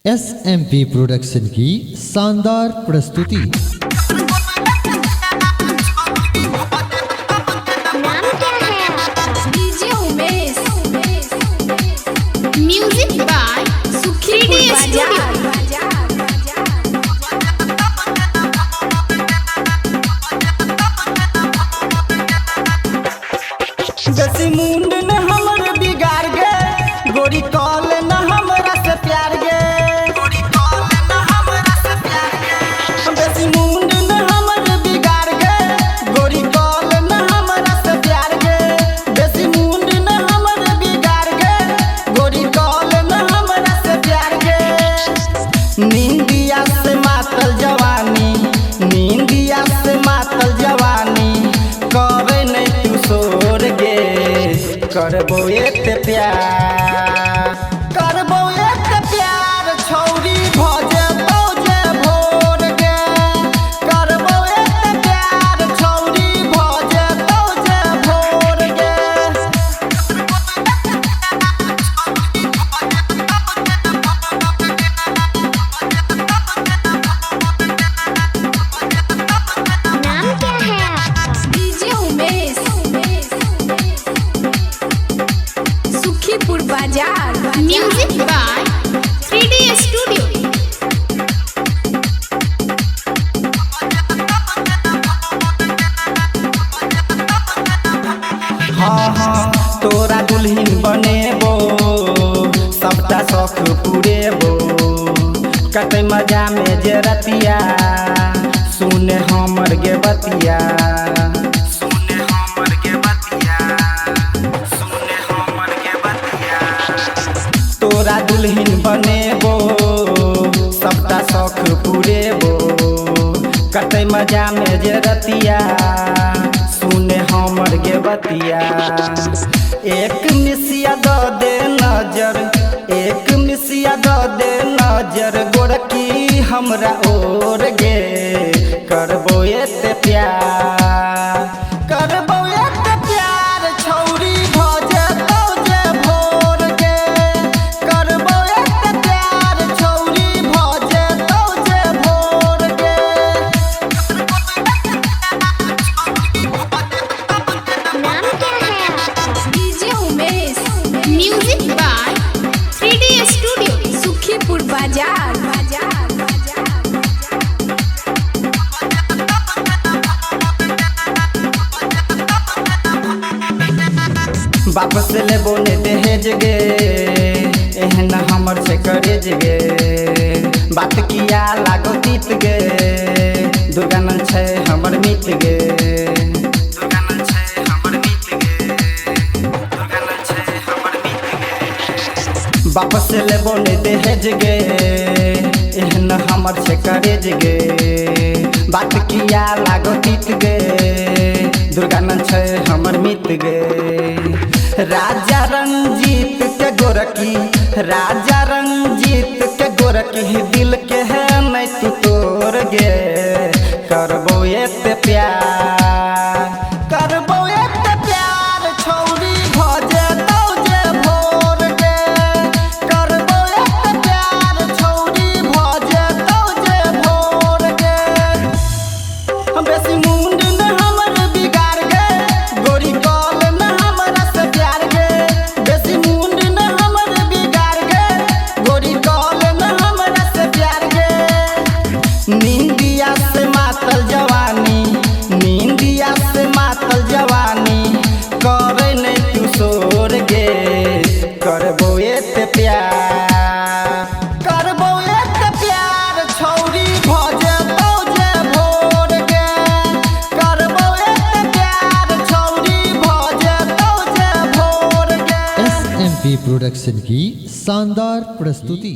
SMP production की शानदार प्रस्तुति। नाम क्या है आपका? डीजे उमेश। म्यूजिक बाय सुखी स्टूडियो। जैसी मुंड न हमर बिगाड़ गे, गोरी कॉल न हमरा से प्यार गे। जैसी मुंड न हमर बिगाड़ गे, गोरी कॉल न हमरा से प्यार गे। जैसी मुंड न हमर बिगाड़ गे, गोरी कॉल न हमरा से प्यार गे। नींदिया से मातल जवानी, नींदिया से मातल जवानी, करे नहीं तू सोर गे। करबो एते प्यार, करबो एते प्यार, छौरी भजे भोजे भोर गे। करबो एते प्यार, छौरी भजे भोजे भोर गे। नाम क्या है आपका? DJ Umesh. Sukhipur Bazar. Music by 3D studio. हाँ हाँ तोरा दुल्हन बनेबो, सबटा शौक पुरेबो। कते मजा में जे रतिया, सुने हमर गे बतिया। सुने हमर गे बतिया, सुने हमर गे बतिया। तोरा दुल्हन बनेबो, सबटा शौक पुरेबो। कते मजा में जे रतिया, सुने हमर गे बतिया। एक मिसिया द दे नजर, एक मिसिया द दे नजर, गोरकी हमरा ओर गे। करबो एते प्यार, करबो एते प्यार, छौरी भजे भोजे भोर गे। करबो एते प्यार, छौरी भजे भोजे भोर गे। नाम क्या है आपका? DJ Umesh. Music by 3D studio. Sukhipur Bazar. बाप से लेबो ने दहेज गे, एहन हमर से करेज गे। बात किया लागो तीत गे, दुर्गानन छै हमर मित गे। दुर्गानन छै हमर मित गे, दुर्गानन छै हमर मित गे। बाप से लेबो ने दहेज गे, एहन हमर से करेज गे। बात किया लागो तीत गे, दुर्गानन छै हमर मित गे। राजा रंजीत के गोरकी, राजा रंजीत के गोरकी, दिल के है नहीं तू तोड़ गे। करबो एते प्यार, करबो एते प्यार, छौरी भजे भोजे भोर गे। करबो एते प्यार, छौरी भजे भोजे भोर गे। बेसी मुंड न हमर बिगाड़ गे, गोरी कॉल न हमरा से प्यार गे। बेसी मुंड न हमर बिगाड़ गे, गोरी कॉल न हमरा से प्यार गे। नींदिया से मातल जवानी, नींदिया से मातल जवानी, करे नहीं तू सोर गे। करबो एते प्यार, करबो एते प्यार, छौरी भजे भोजे भोर गे। करबो एते प्यार, छौरी भजे भोजे भोर गे। SMP प्रोडक्शन की शानदार प्रस्तुति।